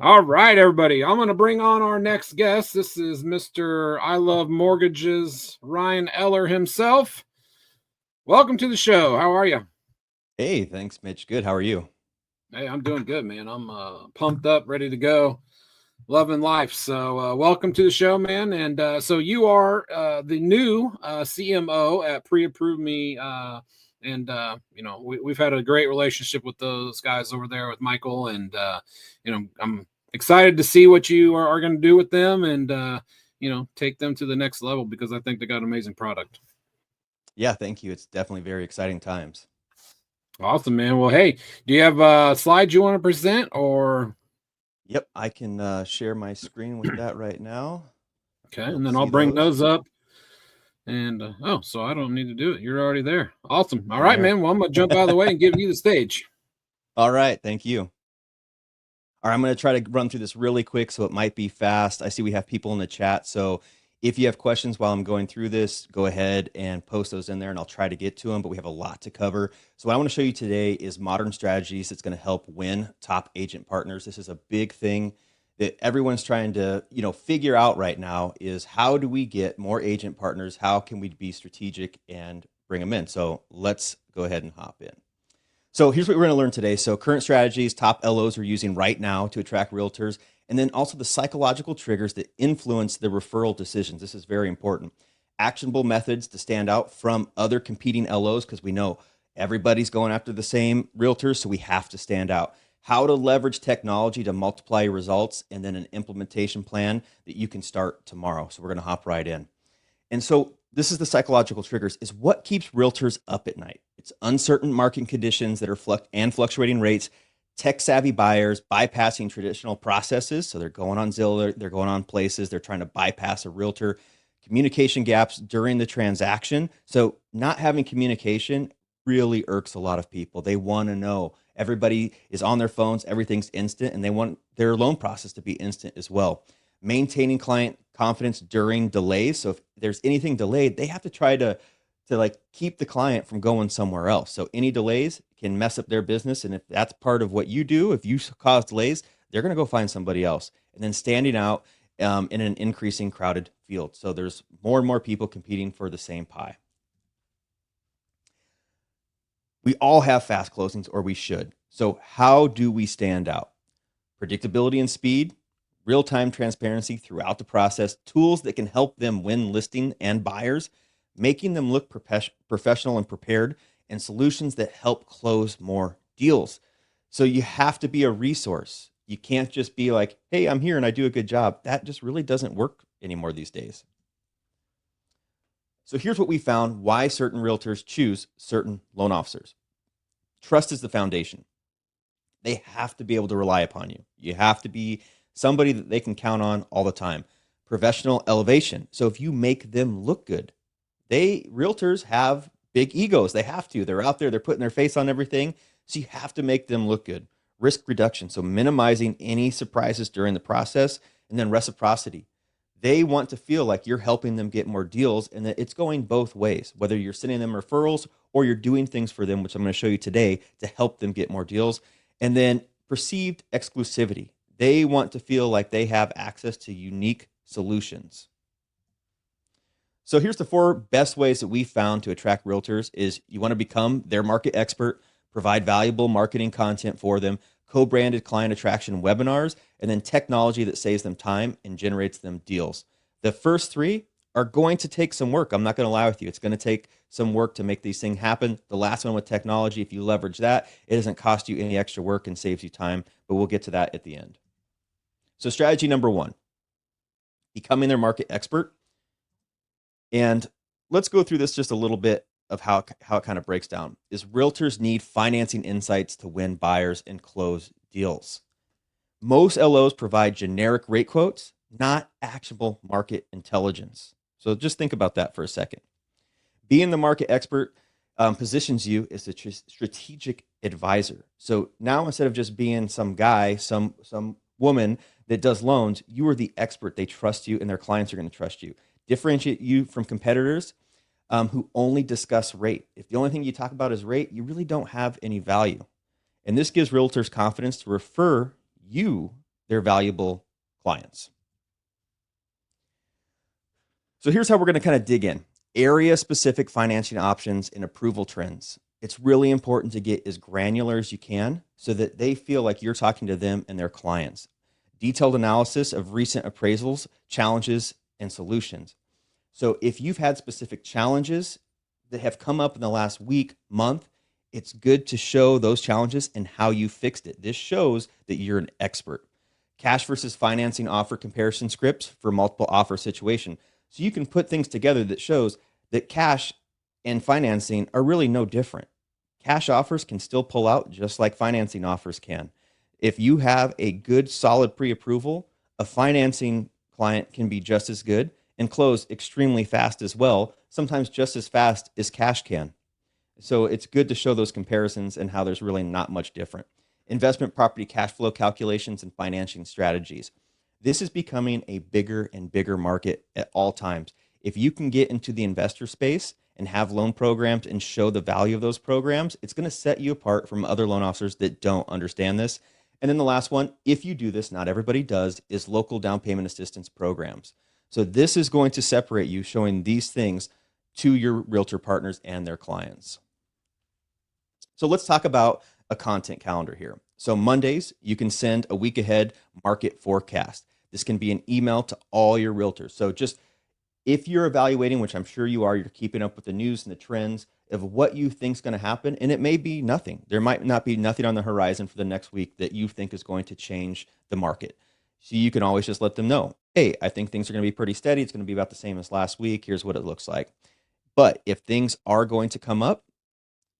All right, everybody. I'm going to bring on our next guest. This is Mr. I Love Mortgages, Ryan Eller himself. Welcome to the show. How are you? Hey, thanks, Mitch. Good. How are you? Hey, I'm doing good, man. I'm pumped up, ready to go, loving life. So, welcome to the show, man. And so, you are the new CMO at Pre-Approve Me. We've had a great relationship with those guys over there with Michael. And, I'm excited to see what you are going to do with them and, take them to the next level because I think they got an amazing product. Yeah, thank you. It's definitely very exciting times. Awesome, man. Well, hey, do you have slides you want to present or? Yep, I can share my screen with that right now. Okay, You'll and then I'll see bring those. those up. And so I don't need to do it. You're already there. Awesome. All I'm right, there. man. Well, I'm gonna jump out of the way and give you the stage. All right, thank you. All right, I'm going to try to run through this really quick, so it might be fast. I see we have people in the chat, so if you have questions while I'm going through this, go ahead and post those in there, and I'll try to get to them. But we have a lot to cover. So what I want to show you today is modern strategies that's going to help win top agent partners. This is a big thing that everyone's trying to figure out right now: is how do we get more agent partners? How can we be strategic and bring them in? So let's go ahead and hop in. So here's what we're going to learn today. So current strategies top LOs are using right now to attract realtors, and then also the psychological triggers that influence the referral decisions. This is very important. Actionable methods to stand out from other competing LOs, because we know everybody's going after the same realtors, so we have to stand out. How to leverage technology to multiply your results, and then an implementation plan that you can start tomorrow. So we're going to hop right in. And so this is the psychological triggers is what keeps realtors up at night. It's uncertain market conditions that are and fluctuating rates, tech savvy buyers bypassing traditional processes. So they're going on Zillow, they're going on places, they're trying to bypass a realtor, communication gaps during the transaction. So not having communication really irks a lot of people. They want to know. Everybody is on their phones, everything's instant, and they want their loan process to be instant as well. Maintaining client confidence during delays. So if there's anything delayed, they have to try to like keep the client from going somewhere else. So any delays can mess up their business, and if that's part of what you do, if you cause delays, they're going to go find somebody else. And then standing out in an increasing crowded field. So there's more and more people competing for the same pie. We all have fast closings, or we should. So how do we stand out? Predictability and speed, real-time transparency throughout the process, tools that can help them win listing and buyers, making them look professional and prepared, and solutions that help close more deals. So you have to be a resource. You can't just be like, hey, I'm here and I do a good job. That just really doesn't work anymore these days. So here's what we found: why certain realtors choose certain loan officers. Trust is the foundation. They have to be able to rely upon you. You have to be somebody that they can count on all the time. Professional elevation. So if you make them look good, realtors have big egos. They have to. They're out there, they're putting their face on everything. So you have to make them look good. Risk reduction. So minimizing any surprises during the process, and then reciprocity. They want to feel like you're helping them get more deals and that it's going both ways, whether you're sending them referrals or you're doing things for them, which I'm going to show you today to help them get more deals. And then perceived exclusivity. They want to feel like they have access to unique solutions. So here's the 4 best ways that we found to attract realtors: is you want to become their market expert, provide valuable marketing content for them, co-branded client attraction webinars, and then technology that saves them time and generates them deals. The first 3 are going to take some work. I'm not going to lie with you. It's going to take some work to make these things happen. The last one with technology, if you leverage that, it doesn't cost you any extra work and saves you time, but we'll get to that at the end. So strategy number 1, becoming their market expert. And let's go through this just a little bit of how it kind of breaks down. Is realtors need financing insights to win buyers and close deals. Most LOs provide generic rate quotes, not actionable market intelligence. So just think about that for a second. Being the market expert positions you as a strategic advisor. So now, instead of just being some guy, some woman that does loans, you are the expert. They trust you, and their clients are going to trust you. Differentiate you from competitors who only discuss rate. If the only thing you talk about is rate, you really don't have any value. And this gives realtors confidence to refer you their valuable clients. So here's how we're going to kind of dig in. Area-specific financing options and approval trends. It's really important to get as granular as you can so that they feel like you're talking to them and their clients. Detailed analysis of recent appraisals, challenges, and solutions. So if you've had specific challenges that have come up in the last week, month, it's good to show those challenges and how you fixed it. This shows that you're an expert. Cash versus financing offer comparison scripts for multiple offer situation. So you can put things together that shows that cash and financing are really no different. Cash offers can still pull out just like financing offers can. If you have a good, solid pre-approval, a financing client can be just as good and close extremely fast as well, sometimes just as fast as cash can. So it's good to show those comparisons and how there's really not much different. Investment property cash flow calculations and financing strategies. This is becoming a bigger and bigger market at all times. If you can get into the investor space and have loan programs and show the value of those programs, it's going to set you apart from other loan officers that don't understand this. And then the last one, if you do this, not everybody does, is local down payment assistance programs. So this is going to separate you, showing these things to your realtor partners and their clients. So let's talk about a content calendar here. So Mondays, you can send a week ahead market forecast. This can be an email to all your realtors. So just if you're evaluating, which I'm sure you are, you're keeping up with the news and the trends of what you think is going to happen, and it may be nothing. There might not be nothing on the horizon for the next week that you think is going to change the market. So you can always just let them know, hey, I think things are going to be pretty steady. It's going to be about the same as last week. Here's what it looks like. But if things are going to come up,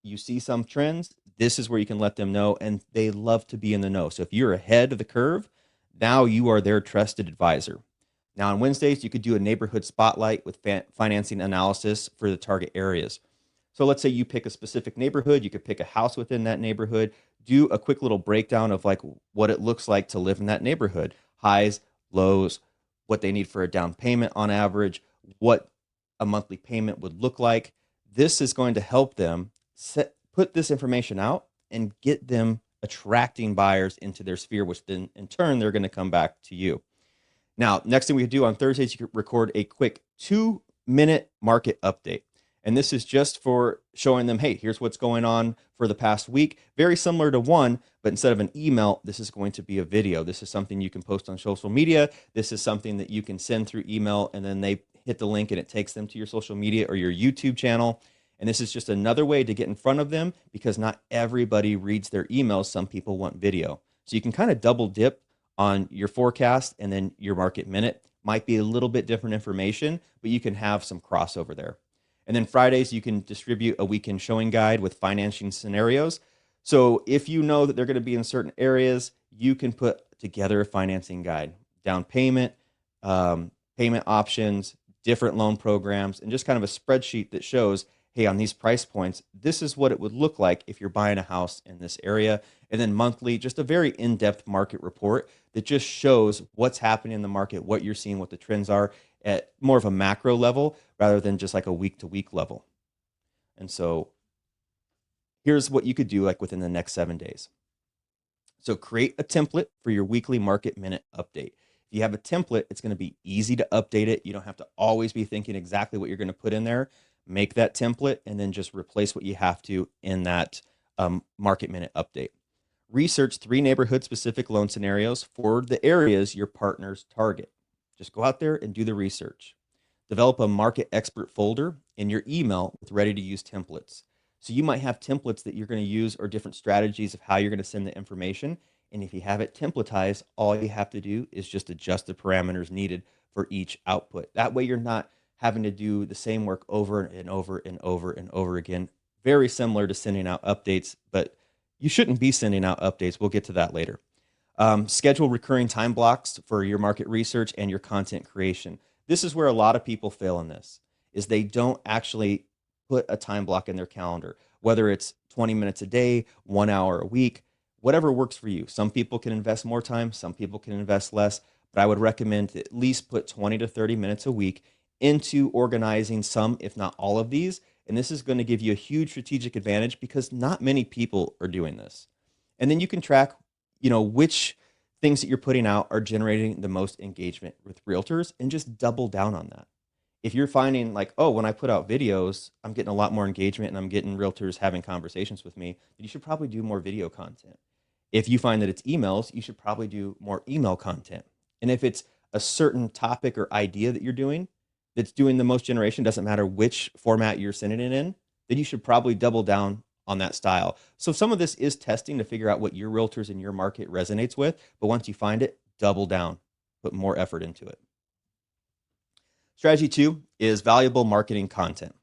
you see some trends, this is where you can let them know, and they love to be in the know. So if you're ahead of the curve, now you are their trusted advisor. Now on Wednesdays, you could do a neighborhood spotlight with financing analysis for the target areas. So let's say you pick a specific neighborhood, you could pick a house within that neighborhood, do a quick little breakdown of like what it looks like to live in that neighborhood, highs, lows, what they need for a down payment on average, what a monthly payment would look like. This is going to help them put this information out and get them attracting buyers into their sphere, which then in turn, they're going to come back to you. Now, next thing we do on Thursdays, you can record a quick 2-minute market update. And this is just for showing them, hey, here's what's going on for the past week. Very similar to one, but instead of an email, this is going to be a video. This is something you can post on social media. This is something that you can send through email, and then they hit the link and it takes them to your social media or your YouTube channel. And this is just another way to get in front of them because not everybody reads their emails. Some people want video. So you can kind of double dip on your forecast, and then your market minute might be a little bit different information, but you can have some crossover there. And then Fridays, you can distribute a weekend showing guide with financing scenarios. So if you know that they're going to be in certain areas, you can put together a financing guide, down payment, payment options, different loan programs, and just kind of a spreadsheet that shows, hey, on these price points, this is what it would look like if you're buying a house in this area. And then monthly, just a very in-depth market report that just shows what's happening in the market, what you're seeing, what the trends are at more of a macro level rather than just like a week-to-week level. And so here's what you could do like within the next 7 days. So create a template for your weekly market minute update. If you have a template, it's going to be easy to update it. You don't have to always be thinking exactly what you're going to put in there. Make that template and then just replace what you have to in that market minute update. Research 3 neighborhood specific loan scenarios for the areas your partners target. Just go out there and do the research. Develop a market expert folder in your email with ready to use templates. So you might have templates that you're going to use or different strategies of how you're going to send the information. And if you have it templatized, all you have to do is just adjust the parameters needed for each output. That way you're not having to do the same work over and over and over and over again. Very similar to sending out updates, but you shouldn't be sending out updates. We'll get to that later. Schedule recurring time blocks for your market research and your content creation. This is where a lot of people fail in this, is they don't actually put a time block in their calendar, whether it's 20 minutes a day, 1 hour a week, whatever works for you. Some people can invest more time, some people can invest less, but I would recommend to at least put 20 to 30 minutes a week into organizing some, if not all of these. And this is going to give you a huge strategic advantage because not many people are doing this. And then you can track, which things that you're putting out are generating the most engagement with realtors, and just double down on that. If you're finding like, oh, when I put out videos, I'm getting a lot more engagement and I'm getting realtors having conversations with me, you should probably do more video content. If you find that it's emails, you should probably do more email content. And if it's a certain topic or idea that you're doing that's doing the most generation, doesn't matter which format you're sending it in, then you should probably double down on that style. So some of this is testing to figure out what your realtors in your market resonates with. But once you find it, double down, put more effort into it. Strategy 2 is valuable marketing content.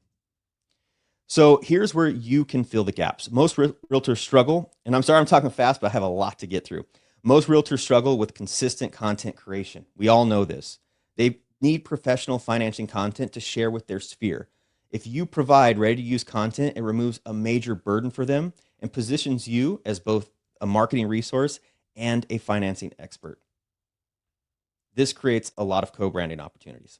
So here's where you can fill the gaps. Most realtors struggle, and I'm sorry I'm talking fast, but I have a lot to get through. Most realtors struggle with consistent content creation. We all know this. They need professional financing content to share with their sphere. If you provide ready-to-use content, it removes a major burden for them and positions you as both a marketing resource and a financing expert. This creates a lot of co-branding opportunities.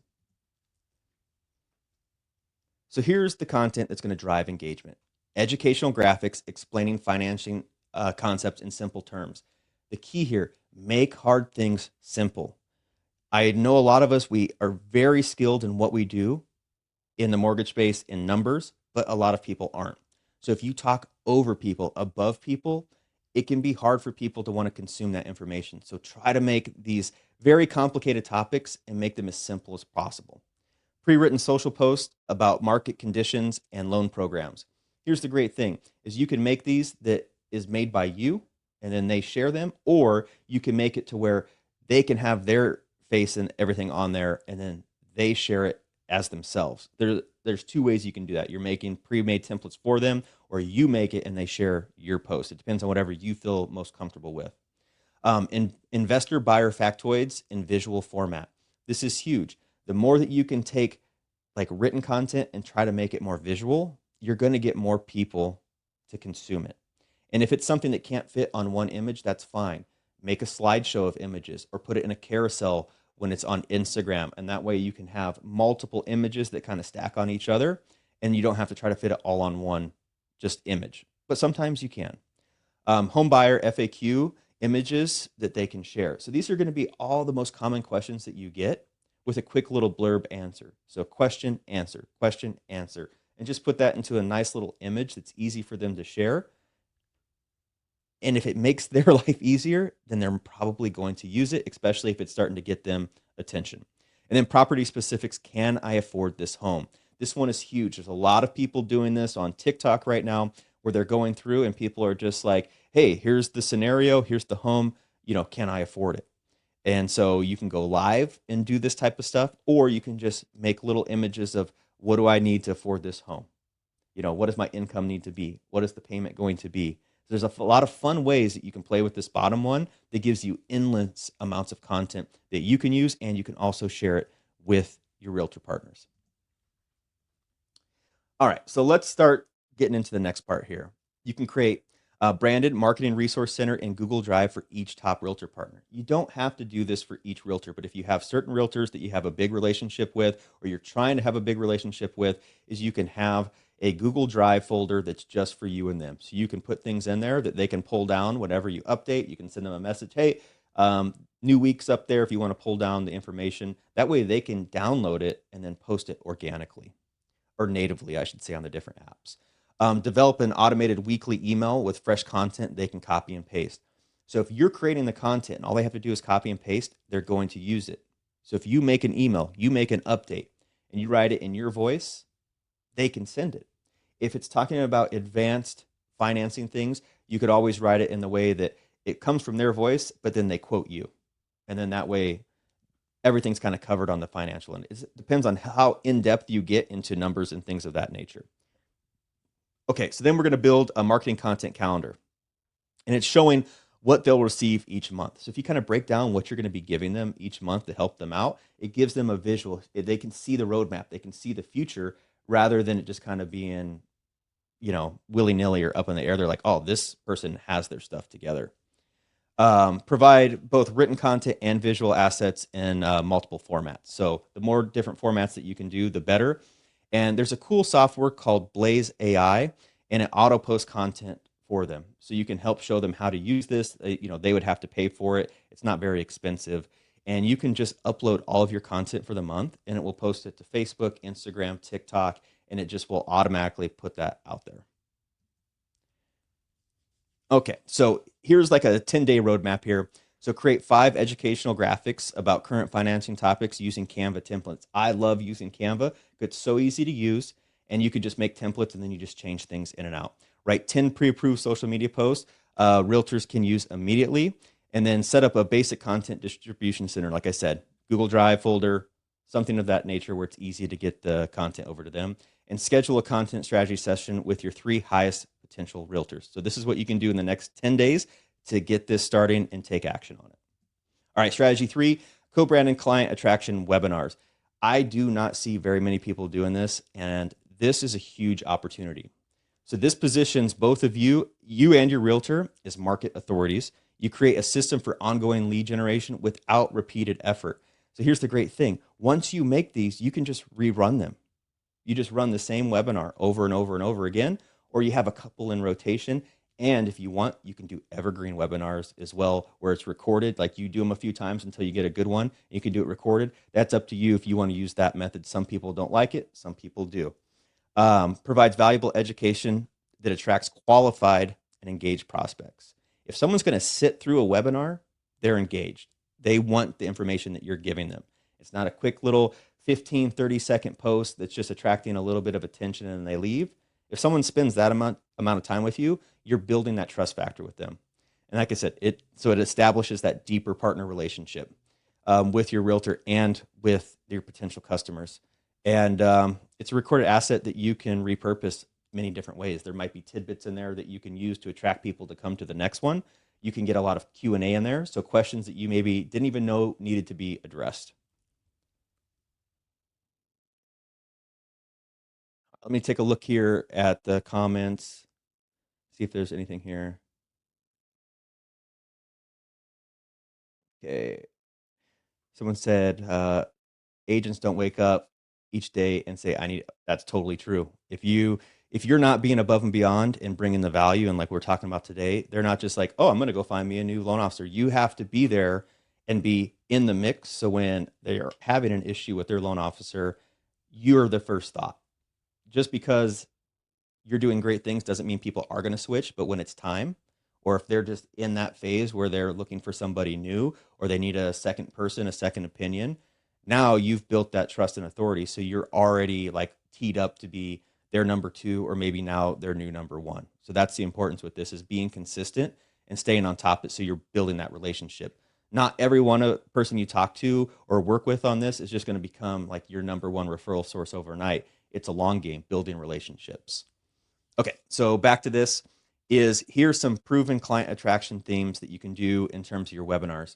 So here's the content that's going to drive engagement. Educational graphics explaining financing concepts in simple terms. The key here, make hard things simple. I know a lot of us, we are very skilled in what we do in the mortgage space in numbers, but a lot of people aren't. So if you talk over people, above people, it can be hard for people to want to consume that information. So try to make these very complicated topics and make them as simple as possible. Pre-written social posts about market conditions and loan programs. Here's the great thing is you can make these that is made by you and then they share them, or you can make it to where they can have their face and everything on there and then they share it as themselves. There's two ways you can do that. You're making pre-made templates for them, or you make it and they share your post. It depends on whatever you feel most comfortable with. Investor buyer factoids in visual format. This is huge. The more that you can take like written content and try to make it more visual, you're going to get more people to consume it. And if it's something that can't fit on one image, that's fine. Make a slideshow of images or put it in a carousel when it's on Instagram. And that way you can have multiple images that kind of stack on each other and you don't have to try to fit it all on one just image. But sometimes you can. Home buyer FAQ images that they can share. So these are going to be all the most common questions that you get with a quick little blurb answer. So question, answer, and just put that into a nice little image that's easy for them to share. And if it makes their life easier, then they're probably going to use it, especially if it's starting to get them attention. And then property specifics, can I afford this home? This one is huge. There's a lot of people doing this on TikTok right now where they're going through and people are just like, hey, here's the scenario, here's the home, can I afford it? And so you can go live and do this type of stuff, or you can just make little images of what do I need to afford this home? What does my income need to be? What is the payment going to be? There's a lot of fun ways that you can play with this bottom one that gives you endless amounts of content that you can use, and you can also share it with your realtor partners. All right, so let's start getting into the next part here. You can create a branded marketing resource center in Google Drive for each top realtor partner. You don't have to do this for each realtor, but if you have certain realtors that you have a big relationship with, or you're trying to have a big relationship with, is you can have a Google Drive folder that's just for you and them. So you can put things in there that they can pull down whenever you update. You can send them a message, hey, new week's up there if you want to pull down the information. That way they can download it and then post it organically, or natively, I should say, on the different apps. Develop an automated weekly email with fresh content they can copy and paste. So if you're creating the content and all they have to do is copy and paste, they're going to use it. So if you make an email, you make an update, and you write it in your voice, they can send it. If it's talking about advanced financing things, you could always write it in the way that it comes from their voice, but then they quote you. And then that way, everything's kind of covered on the financial end. It depends on how in-depth you get into numbers and things of that nature. Okay, so then we're going to build a marketing content calendar. And it's showing what they'll receive each month. So if you kind of break down what you're going to be giving them each month to help them out, it gives them a visual. They can see the roadmap. They can see the future rather than it just kind of being, willy-nilly or up in the air. They're like, oh, this person has their stuff together. Provide both written content and visual assets in multiple formats. So the more different formats that you can do, the better. And there's a cool software called Blaze AI, and it auto posts content for them. So you can help show them how to use this. They would have to pay for it. It's not very expensive. And you can just upload all of your content for the month and it will post it to Facebook, Instagram, TikTok, and it just will automatically put that out there. Okay, so here's like a 10-day roadmap here. So create 5 educational graphics about current financing topics using Canva templates. I love using Canva. It's so easy to use, and you could just make templates and then you just change things in and out. Write 10 pre-approved social media posts realtors can use immediately, and then set up a basic content distribution center. Like I said, Google Drive folder, something of that nature where it's easy to get the content over to them, and schedule a content strategy session with your 3 highest potential realtors. So this is what you can do in the next 10 days to get this starting and take action on it. All right, strategy 3, co-branding client attraction webinars. I do not see very many people doing this, and this is a huge opportunity. So this positions both of you and your realtor as market authorities. You create a system for ongoing lead generation without repeated effort. So here's the great thing. Once you make these, you can just rerun them. You just run the same webinar over and over and over again, or you have a couple in rotation. And if you want, you can do evergreen webinars as well, where it's recorded. Like you do them a few times until you get a good one. You can do it recorded. That's up to you if you want to use that method. Some people don't like it. Some people do. Provides valuable education that attracts qualified and engaged prospects. If someone's going to sit through a webinar, they're engaged. They want the information that you're giving them. It's not a quick little 15, 30-second post that's just attracting a little bit of attention and they leave. If someone spends that amount of time with you, you're building that trust factor with them. And like I said, it establishes that deeper partner relationship with your realtor and with your potential customers. And it's a recorded asset that you can repurpose many different ways. There might be tidbits in there that you can use to attract people to come to the next one. You can get a lot of Q&A in there, so questions that you maybe didn't even know needed to be addressed. Let me take a look here at the comments, see if there's anything here. Okay. Someone said, agents don't wake up each day and say, that's totally true. If you're not being above and beyond and bringing the value, and like we're talking about today, they're not just like, oh, I'm going to go find me a new loan officer. You have to be there and be in the mix. So when they are having an issue with their loan officer, you're the first thought. Just because you're doing great things doesn't mean people are going to switch, but when it's time, or if they're just in that phase where they're looking for somebody new, or they need a second person, a second opinion, now you've built that trust and authority. So you're already like teed up to be their number 2, or maybe now their new number 1. So that's the importance with this, is being consistent and staying on top of it. So you're building that relationship. Not every person you talk to or work with on this is just going to become like your number 1 referral source overnight. It's a long game, building relationships. Okay, so back to this here's some proven client attraction themes that you can do in terms of your webinars.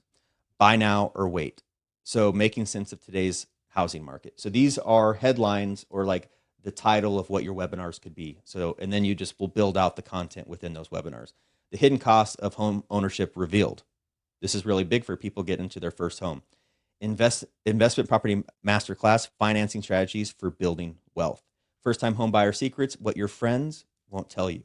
Buy now or wait. So making sense of today's housing market. So these are headlines or like the title of what your webinars could be. So, and then you just will build out the content within those webinars. The hidden costs of home ownership revealed. This is really big for people getting into their first home. Investment property masterclass, financing strategies for building wealth. First-time home buyer secrets, what your friends won't tell you.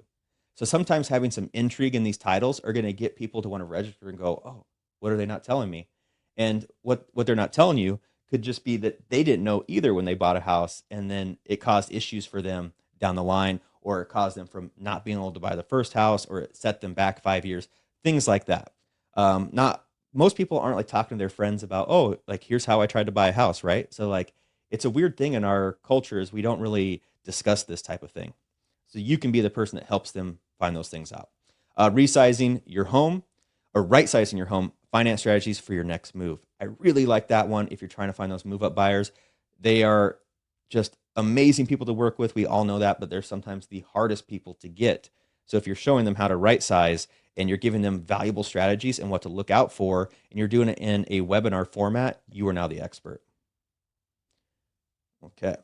So sometimes having some intrigue in these titles are going to get people to want to register and go, oh, what are they not telling me? And what they're not telling you could just be that they didn't know either when they bought a house, and then it caused issues for them down the line, or it caused them from not being able to buy the first house, or it set them back 5 years, things like that. Most people aren't like talking to their friends about, oh, like here's how I tried to buy a house, right? So like it's a weird thing in our culture is we don't really discuss this type of thing. So you can be the person that helps them find those things out. Resizing your home, or right-sizing your home, finance strategies for your next move. I really like that one if you're trying to find those move-up buyers. They are just amazing people to work with. We all know that, but they're sometimes the hardest people to get. So if you're showing them how to right-size and you're giving them valuable strategies and what to look out for, and you're doing it in a webinar format, you are now the expert. Okay.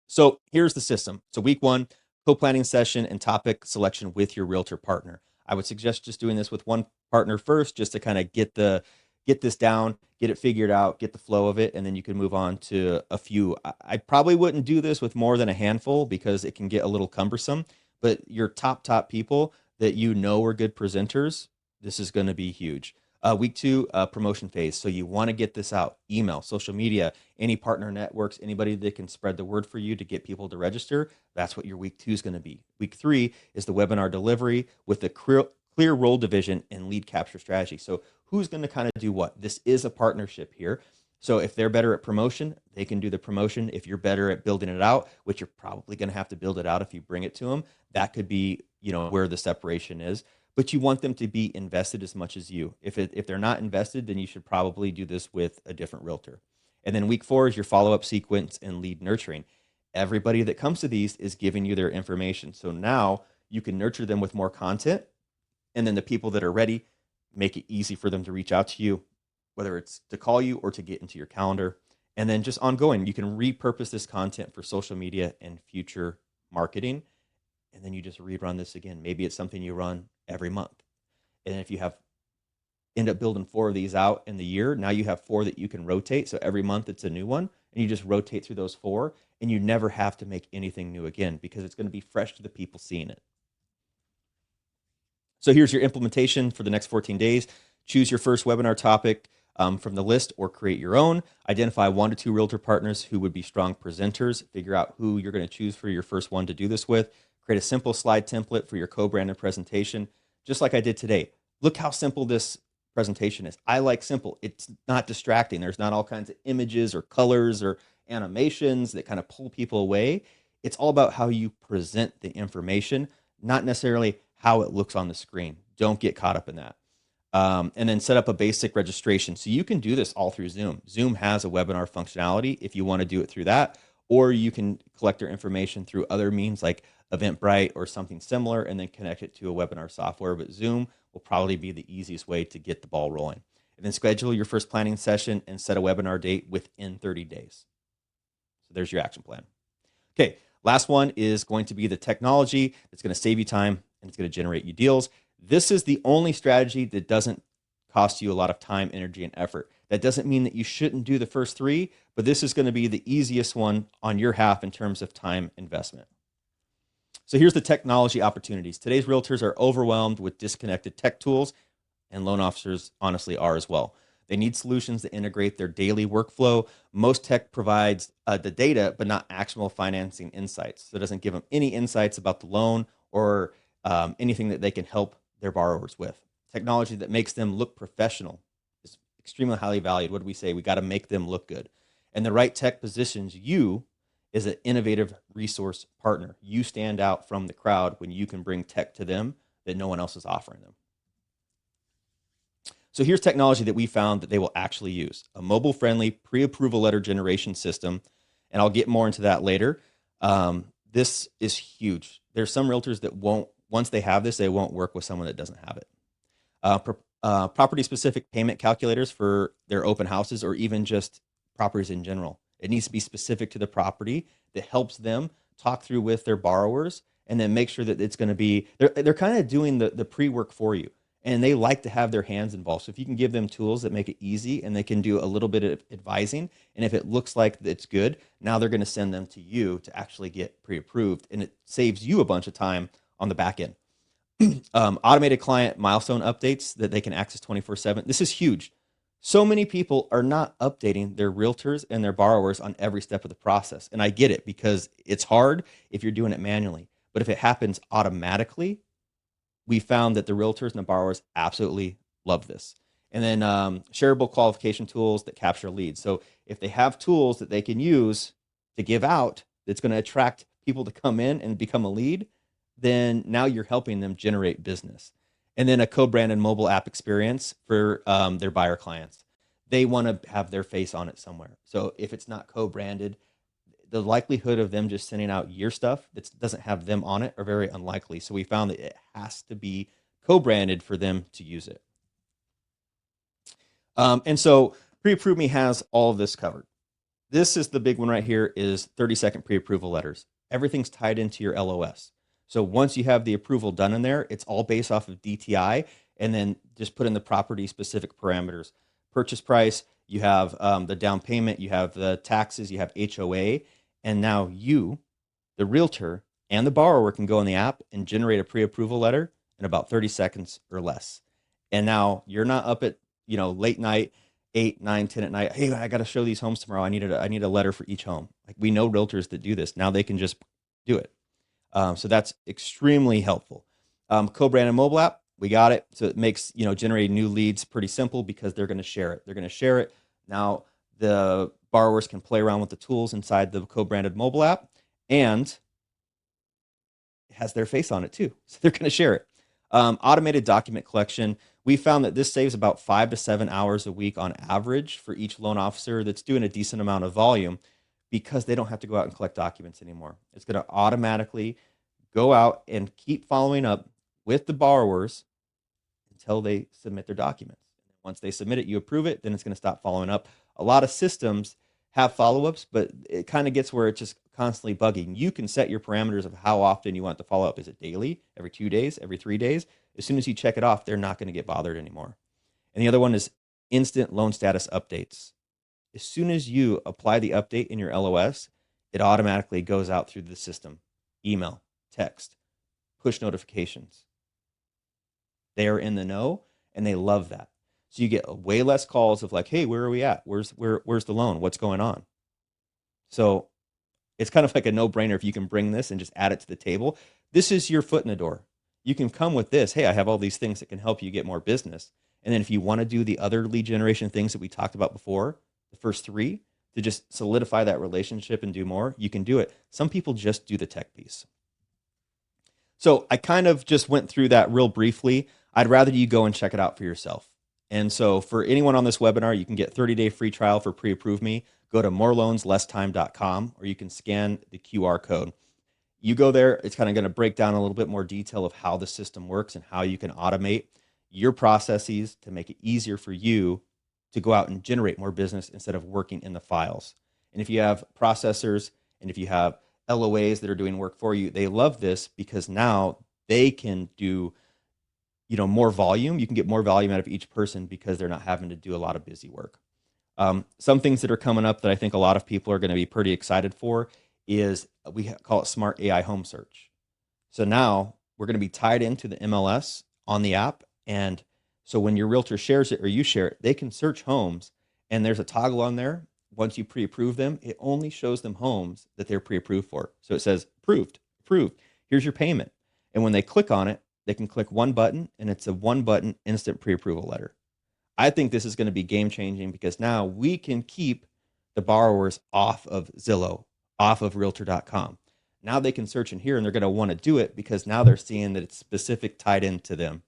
So here's the system. So week 1, co-planning session and topic selection with your realtor partner. I would suggest just doing this with one partner first, just to kind of get this down, get it figured out, get the flow of it, and then you can move on to a few. I probably wouldn't do this with more than a handful because it can get a little cumbersome, but your top people that you know are good presenters, this is going to be huge. Week 2, promotion phase. So you want to get this out: email, social media, any partner networks, anybody that can spread the word for you to get people to register. That's what your week 2 is going to be. Week 3 is the webinar delivery with the clear role division and lead capture strategy. So who's going to kind of do what? This is a partnership here. So if they're better at promotion, they can do the promotion. If you're better at building it out, which you're probably going to have to build it out if you bring it to them, that could be, where the separation is. But you want them to be invested as much as you. If they're not invested, then you should probably do this with a different realtor. And then week 4 is your follow-up sequence and lead nurturing. Everybody that comes to these is giving you their information. So now you can nurture them with more content. And then the people that are ready, make it easy for them to reach out to you, whether it's to call you or to get into your calendar. And then just ongoing, you can repurpose this content for social media and future marketing. And then you just rerun this again. Maybe it's something you run every month. And if you end up building 4 of these out in the year, now you have 4 that you can rotate. So every month it's a new one, and you just rotate through those 4, and you never have to make anything new again because it's going to be fresh to the people seeing it. So here's your implementation for the next 14 days. Choose your first webinar topic from the list or create your own. Identify 1 to 2 realtor partners who would be strong presenters. Figure out who you're going to choose for your first one to do this with. Create a simple slide template for your co-branded presentation, just like I did today. Look how simple this presentation is. I like simple. It's not distracting. There's not all kinds of images or colors or animations that kind of pull people away. It's all about how you present the information, not necessarily how it looks on the screen. Don't get caught up in that. And then set up a basic registration. So you can do this all through Zoom. Zoom has a webinar functionality if you want to do it through that, or you can collect their information through other means like Eventbrite or something similar and then connect it to a webinar software. But Zoom will probably be the easiest way to get the ball rolling. And then schedule your first planning session and set a webinar date within 30 days. So there's your action plan. Okay, last one is going to be the technology that's going to save you time and it's going to generate you deals. This is the only strategy that doesn't cost you a lot of time, energy, and effort. That doesn't mean that you shouldn't do the first 3, but this is going to be the easiest one on your half in terms of time investment. So here's the technology opportunities. Today's realtors are overwhelmed with disconnected tech tools, and loan officers honestly are as well. They need solutions that integrate their daily workflow. Most tech provides the data, but not actionable financing insights. So it doesn't give them any insights about the loan or anything that they can help their borrowers with. Technology that makes them look professional is extremely highly valued. What do we say? We got to make them look good. And the right tech positions you as an innovative resource partner. You stand out from the crowd when you can bring tech to them that no one else is offering them. So here's technology that we found that they will actually use: a mobile-friendly pre-approval letter generation system. And I'll get more into that later. This is huge. There's some realtors that won't, once they have this, they won't work with someone that doesn't have it. Property-specific payment calculators for their open houses or even just properties in general. It needs to be specific to the property that helps them talk through with their borrowers and then make sure that it's going to be, they're kind of doing the pre-work for you. And they like to have their hands involved. So if you can give them tools that make it easy and they can do a little bit of advising, and if it looks like it's good, now they're going to send them to you to actually get pre-approved. And it saves you a bunch of time on the back end. Automated client milestone updates that they can access 24/7. This is huge. So many people are not updating their realtors and their borrowers on every step of the process. And I get it because it's hard if you're doing it manually. But if it happens automatically, we found that the realtors and the borrowers absolutely love this. And then shareable qualification tools that capture leads. So if they have tools that they can use to give out that's going to attract people to come in and become a lead, then now you're helping them generate business. And then a co-branded mobile app experience for their buyer clients. They want to have their face on it somewhere. So if it's not co-branded, the likelihood of them just sending out your stuff that doesn't have them on it are very unlikely. So we found that it has to be co-branded for them to use it. And so Pre-Approve Me has all of this covered. This is the big one right here, is 30-second pre-approval letters. Everything's tied into your LOS. So once you have the approval done in there, it's all based off of DTI, and then just put in the property specific parameters. Purchase price, you have the down payment, you have the taxes, you have HOA, and now you, the realtor, and the borrower can go in the app and generate a pre-approval letter in about 30 seconds or less. And now you're not up at, late night, 8, 9, 10 at night. Hey, I got to show these homes tomorrow. I need a letter for each home. Like, we know realtors that do this. Now they can just do it. So that's extremely helpful. Co-branded mobile app, we got it. So it makes, generating new leads pretty simple because they're going to share it. They're going to share it. Now the borrowers can play around with the tools inside the co-branded mobile app, and it has their face on it too. So they're going to share it. Automated document collection. We found that this saves about 5 to 7 hours a week on average for each loan officer that's doing a decent amount of volume, because they don't have to go out and collect documents anymore. It's going to automatically go out and keep following up with the borrowers until they submit their documents. Once they submit it, you approve it, then it's going to stop following up. A lot of systems have follow-ups, but it kind of gets where it's just constantly bugging. You can set your parameters of how often you want the follow-up. Is it daily, every 2 days, every 3 days? As soon as you check it off, they're not going to get bothered anymore. And the other one is instant loan status updates. As soon as you apply the update in your LOS, it automatically goes out through the system. Email, text, push notifications. They are in the know, and they love that. So you get way less calls of like, hey, where are we at? Where's the loan? What's going on? So it's kind of like a no-brainer if you can bring this and just add it to the table. This is your foot in the door. You can come with this. Hey, I have all these things that can help you get more business. And then if you want to do the other lead generation things that we talked about before, the first 3, to just solidify that relationship and do more, you can do it. Some people just do the tech piece. So I kind of just went through that real briefly. I'd rather you go and check it out for yourself. And so for anyone on this webinar, you can get 30-day free trial for Pre-Approve Me. Go to moreloanslesstime.com, or you can scan the QR code. You go there, it's kind of going to break down a little bit more detail of how the system works and how you can automate your processes to make it easier for you to go out and generate more business instead of working in the files. And if you have processors and if you have LOAs that are doing work for you, they love this because now they can do, more volume. You can get more volume out of each person because they're not having to do a lot of busy work. Some things that are coming up that I think a lot of people are going to be pretty excited for is we call it Smart AI Home Search. So now we're going to be tied into the MLS on the app. And so when your realtor shares it or you share it, they can search homes, and there's a toggle on there. Once you pre-approve them, it only shows them homes that they're pre-approved for. So it says approved, approved. Here's your payment. And when they click on it, they can click one button, and it's a one button instant pre-approval letter. I think this is going to be game changing because now we can keep the borrowers off of Zillow, off of realtor.com. Now they can search in here, and they're going to want to do it because now they're seeing that it's specific tied into them.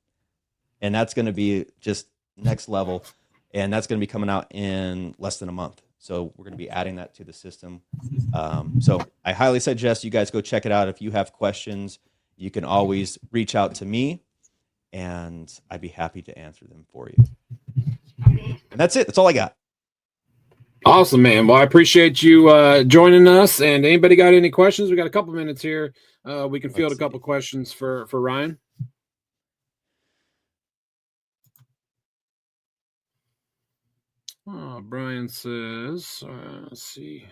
And that's going to be just next level. And that's going to be coming out in less than a month. So we're going to be adding that to the system. So I highly suggest you guys go check it out. If you have questions, you can always reach out to me, and I'd be happy to answer them for you. And that's it. That's all I got. Awesome, man. Well, I appreciate you joining us. And anybody got any questions? We got a couple minutes here. We can field a couple questions for Ryan. Oh, Brian says, let's see.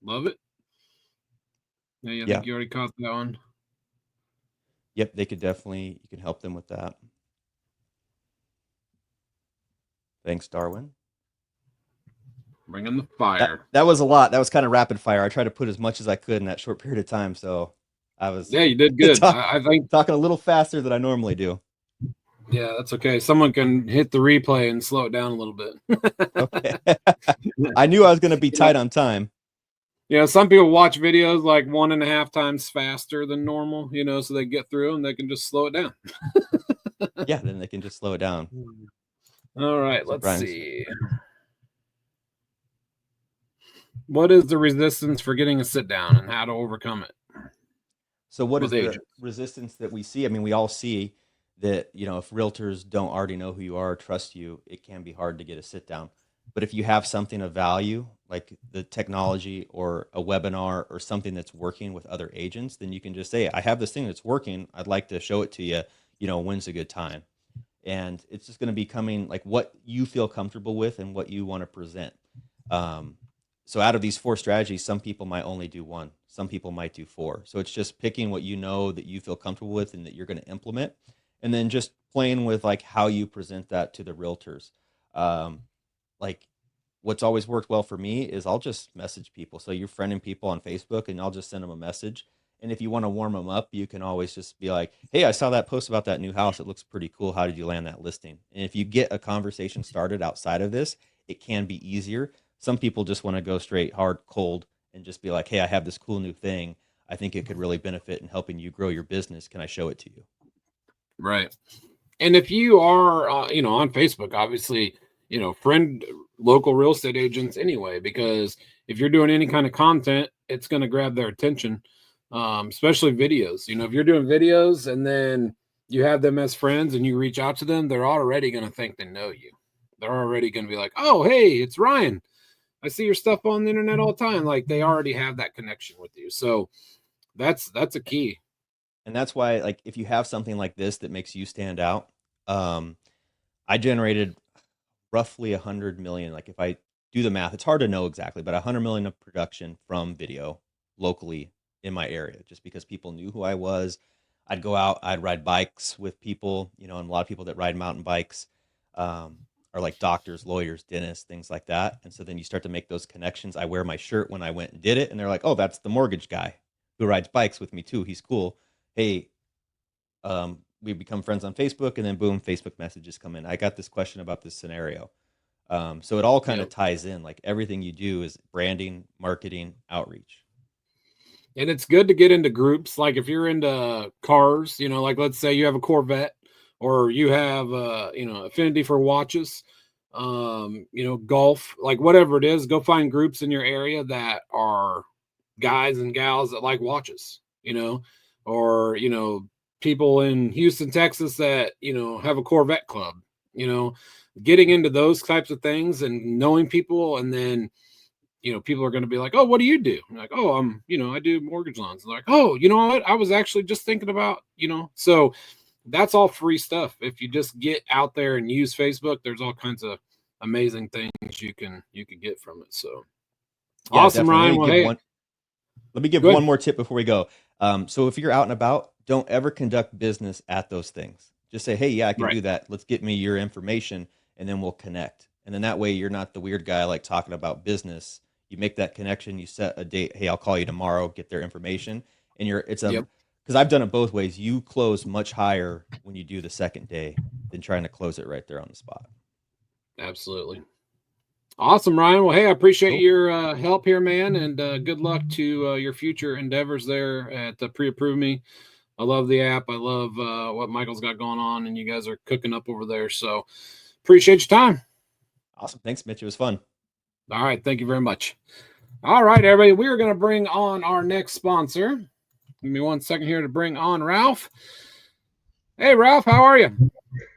Love it. Yeah, I think you already caught that one. Yep, they could definitely, you can help them with that. Thanks, Darwin. Bringing the fire. That was a lot. That was kind of rapid fire. I tried to put as much as I could in that short period of time. So I was. Yeah, you did good. I think talking a little faster than I normally do. Yeah, that's okay. Someone can hit the replay and slow it down a little bit. Okay. I knew I was going to be tight on time. Yeah, some people watch videos like 1.5 times faster than normal, so they get through and they can just slow it down. Yeah, then they can just slow it down. All right, let's see. What is the resistance for getting a sit down and how to overcome it? So what is the resistance that we see? I mean, we all see that, if realtors don't already know who you are or trust you, it can be hard to get a sit down. But if you have something of value, like the technology or a webinar or something that's working with other agents, then you can just say, I have this thing that's working. I'd like to show it to you. When's a good time? And it's just going to be coming like what you feel comfortable with and what you want to present. So out of these 4 strategies, some people might only do 1, some people might do 4. So it's just picking what you know that you feel comfortable with and that you're going to implement, and then just playing with like how you present that to the realtors. Like what's always worked well for me is I'll just message people. So you're friending people on Facebook, and I'll just send them a message. And if you want to warm them up, you can always just be like, "Hey, I saw that post about that new house. It looks pretty cool. How did you land that listing?" And if you get a conversation started outside of this, it can be easier. Some people just want to go straight hard cold and just be like, "Hey, I have this cool new thing. I think it could really benefit in helping you grow your business. Can I show it to you?" Right. And if you are, on Facebook, obviously, friend local real estate agents anyway, because if you're doing any kind of content, it's going to grab their attention, especially videos. If you're doing videos and then you have them as friends and you reach out to them, they're already going to think they know you. They're already going to be like, oh, hey, it's Ryan. I see your stuff on the internet all the time. Like they already have that connection with you. So that's a key. And that's why, like, if you have something like this that makes you stand out, um, I generated roughly 100 million. Like, if I do the math, it's hard to know exactly, but 100 million of production from video locally in my area, just because people knew who I was. I'd go out, I'd ride bikes with people, and a lot of people that ride mountain bikes are like doctors, lawyers, dentists, things like that. And so then you start to make those connections. I wear my shirt when I went and did it, and they're like, "Oh, that's the mortgage guy who rides bikes with me too. He's cool. Hey, we become friends on Facebook," and then boom, Facebook messages come in. I got this question about this scenario. So it all kind of Yep. ties in. Like everything you do is branding, marketing, outreach. And it's good to get into groups. Like if you're into cars, like let's say you have a Corvette or you have affinity for watches, golf, like whatever it is, go find groups in your area that are guys and gals that like watches, or people in Houston, Texas that, have a Corvette club, you know, getting into those types of things and knowing people. And then people are going to be like, "Oh, what do you do?" I'm like, "Oh, I do mortgage loans." They're like, "Oh, you know what? I was actually just thinking about, So that's all free stuff. If you just get out there and use Facebook, there's all kinds of amazing things you can get from it. So Yeah, awesome, definitely. Ryan. Well, hey, Let me give go one ahead. more tip before we go. So if you're out and about, don't ever conduct business at those things. Just say, "Hey, yeah, I can Right. do that. Let's get me your information, and then we'll connect." And then that way, you're not the weird guy like talking about business. You make that connection. You set a date. "Hey, I'll call you tomorrow. Get their information." And it's Yep. because I've done it both ways. You close much higher when you do the second day than trying to close it right there on the spot. Absolutely. Awesome, Ryan. Well, hey, I appreciate Cool. your help here, man, and good luck to your future endeavors there at Pre-Approve Me. I love the app. I love what Michael's got going on, and you guys are cooking up over there. So appreciate your time. Awesome. Thanks, Mitch. It was fun. All right. Thank you very much. All right, everybody. We are going to bring on our next sponsor. Give me 1 second here to bring on Ralph. Hey, Ralph, how are you?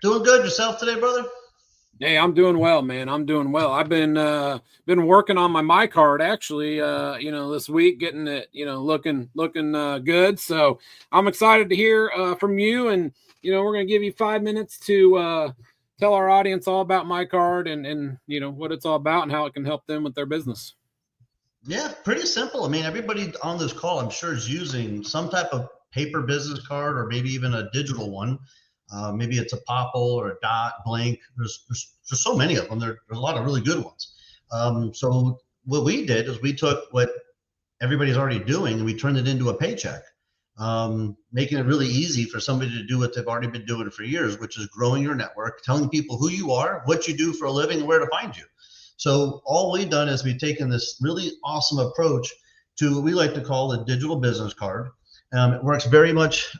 Doing good yourself today, brother? Hey, I'm doing well, man. I'm doing well. I've been working on my card actually, this week, getting it, looking good. So I'm excited to hear from you, and we're gonna give you 5 minutes to tell our audience all about my card and what it's all about and how it can help them with their business. Yeah, pretty simple. I mean, everybody on this call, I'm sure, is using some type of paper business card or maybe even a digital one. Maybe it's a Popple or a Dot, Blank. There's so many of them. There's a lot of really good ones. So what we did is we took what everybody's already doing and we turned it into a paycheck, making it really easy for somebody to do what they've already been doing for years, which is growing your network, telling people who you are, what you do for a living, and where to find you. So all we've done is we've taken this really awesome approach to what we like to call a digital business card. It works very much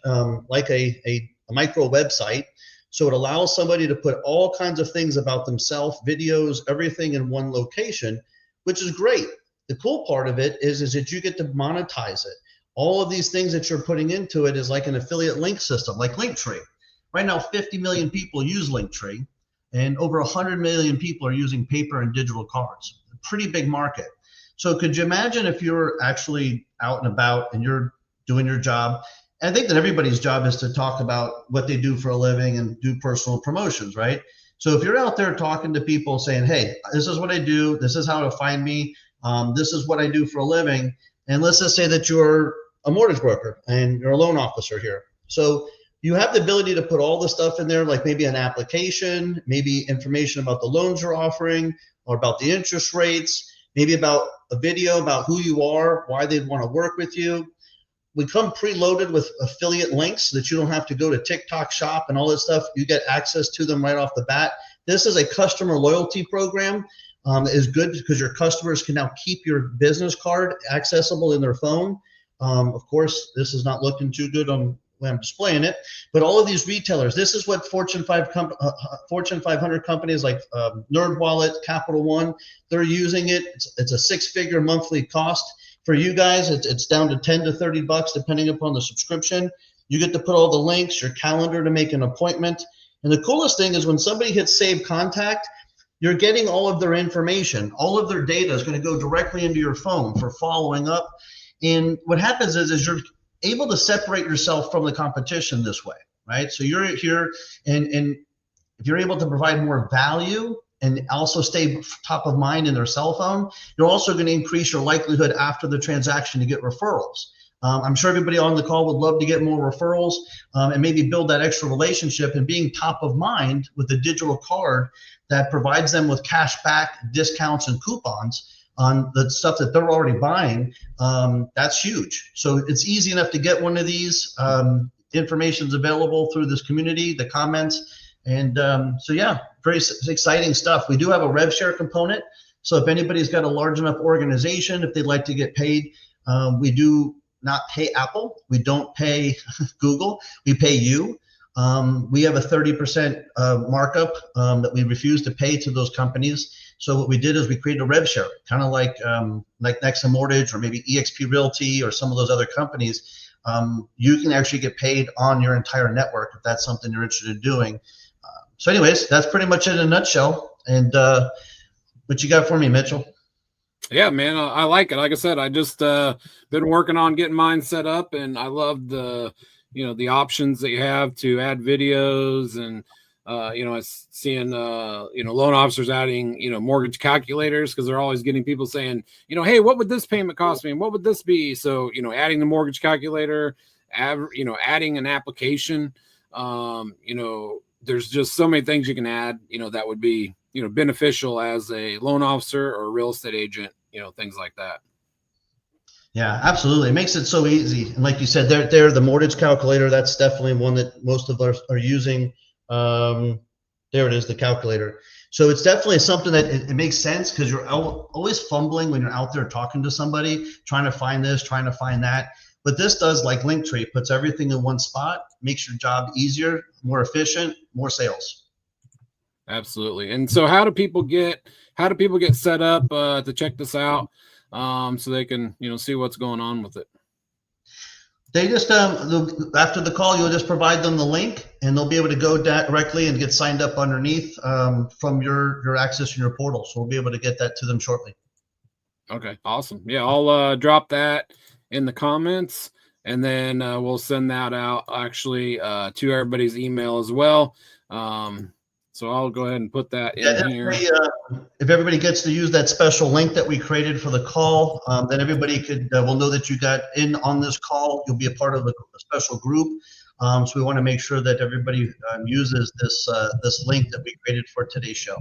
like a micro website. So it allows somebody to put all kinds of things about themselves, videos, everything in one location, which is great. The cool part of it is that you get to monetize it. All of these things that you're putting into it is like an affiliate link system, like Linktree. Right now, 50 million people use Linktree, and over 100 million people are using paper and digital cards. A pretty big market. So could you imagine if you're actually out and about and you're doing your job? And I think that everybody's job is to talk about what they do for a living and do personal promotions, right? So if you're out there talking to people saying, "Hey, this is what I do, this is how to find me," This is what I do for a living. And let's just say that you're a mortgage broker and you're a loan officer here. So you have the ability to put all the stuff in there, like maybe an application, maybe information about the loans you're offering, or about the interest rates, maybe about a video about who you are, why they'd want to work with you. We come preloaded with affiliate links so that you don't have to go to TikTok shop and all this stuff. You get access to them right off the bat. This is a customer loyalty program. Is good because your customers can now keep your business card accessible in their phone. Of course, this is not looking too good on when I'm displaying it, but all of these retailers, this is what Fortune 500 companies like NerdWallet, Capital One, they're using it. It's a six-figure monthly cost. For you guys, it's down to 10 to 30 bucks depending upon the subscription. You get to put all the links, your calendar to make an appointment. And the coolest thing is when somebody hits save contact, you're getting all of their information. All of their data is going to go directly into your phone for following up. And what happens is you're able to separate yourself from the competition this way, right? So you're here, and if you're able to provide more value and also stay top of mind in their cell phone, you're also going to increase your likelihood after the transaction to get referrals. I'm sure everybody on the call would love to get more referrals and maybe build that extra relationship, and being top of mind with a digital card that provides them with cash back, discounts, and coupons on the stuff that they're already buying. That's huge. So it's easy enough to get one of these. Information's available through this community, the comments. And so yeah, very exciting stuff. We do have a rev share component. So if anybody's got a large enough organization, if they'd like to get paid, we do not pay Apple. We don't pay Google. We pay you. We have a 30% markup that we refuse to pay to those companies. So what we did is we created a rev share, kind of like Nexa Mortgage or maybe EXP Realty or some of those other companies. You can actually get paid on your entire network if that's something you're interested in doing. So anyways, that's pretty much it in a nutshell. And what you got for me, Mitchell? Yeah, man, I like it. Like I said, I just been working on getting mine set up, and I love the options that you have to add videos, and seeing loan officers adding mortgage calculators, because they're always getting people saying, hey, what would this payment cost me, and what would this be? So adding the mortgage calculator, adding an application, there's just so many things you can add, that would be beneficial as a loan officer or a real estate agent, things like that. Yeah, absolutely. It makes it so easy. And like you said, they're the mortgage calculator. That's definitely one that most of us are using. There it is, the calculator. So it's definitely something that it makes sense, because you're always fumbling when you're out there talking to somebody, trying to find this, trying to find that. But this does, like Linktree, puts everything in one spot, makes your job easier, more efficient, more sales. Absolutely. And so how do people get set up to check this out, so they can see what's going on with it? They just after the call, you'll just provide them the link, and they'll be able to go directly and get signed up underneath from your access in your portal. So we'll be able to get that to them shortly. Okay, awesome. Yeah, I'll drop that in the comments, and then we'll send that out actually to everybody's email as well. So I'll go ahead and put that in here. If everybody gets to use that special link that we created for the call, then everybody will know that you got in on this call. You'll be a part of a special group. So we want to make sure that everybody uses this link that we created for today's show.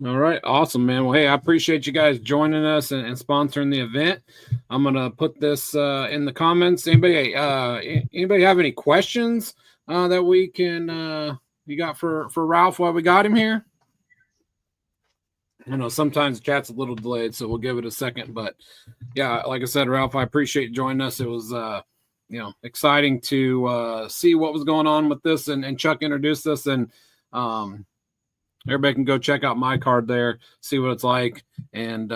All right, awesome, man. Well, hey, I appreciate you guys joining us and sponsoring the event. I'm gonna put this in the comments. Anybody have any questions that we can you got for Ralph while we got him here? I know sometimes the chat's a little delayed, so we'll give it a second. But yeah, like I said, Ralph, I appreciate you joining us. It was exciting to see what was going on with this, and Chuck introduced us, and everybody can go check out my card there, see what it's like. And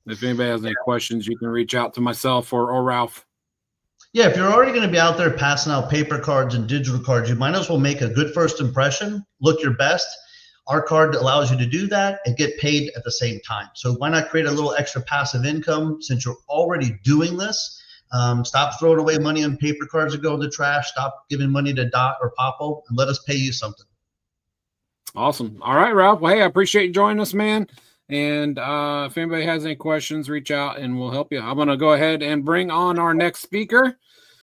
if anybody has any questions, you can reach out to myself or Ralph. Yeah, if you're already going to be out there passing out paper cards and digital cards, you might as well make a good first impression, look your best. Our card allows you to do that and get paid at the same time. So why not create a little extra passive income since you're already doing this? Stop throwing away money on paper cards that go in the trash. Stop giving money to Dot or Popple, and let us pay you something. Awesome. All right, Ralph. Well, hey, I appreciate you joining us, man. And if anybody has any questions, reach out and we'll help you. I'm going to go ahead and bring on our next speaker.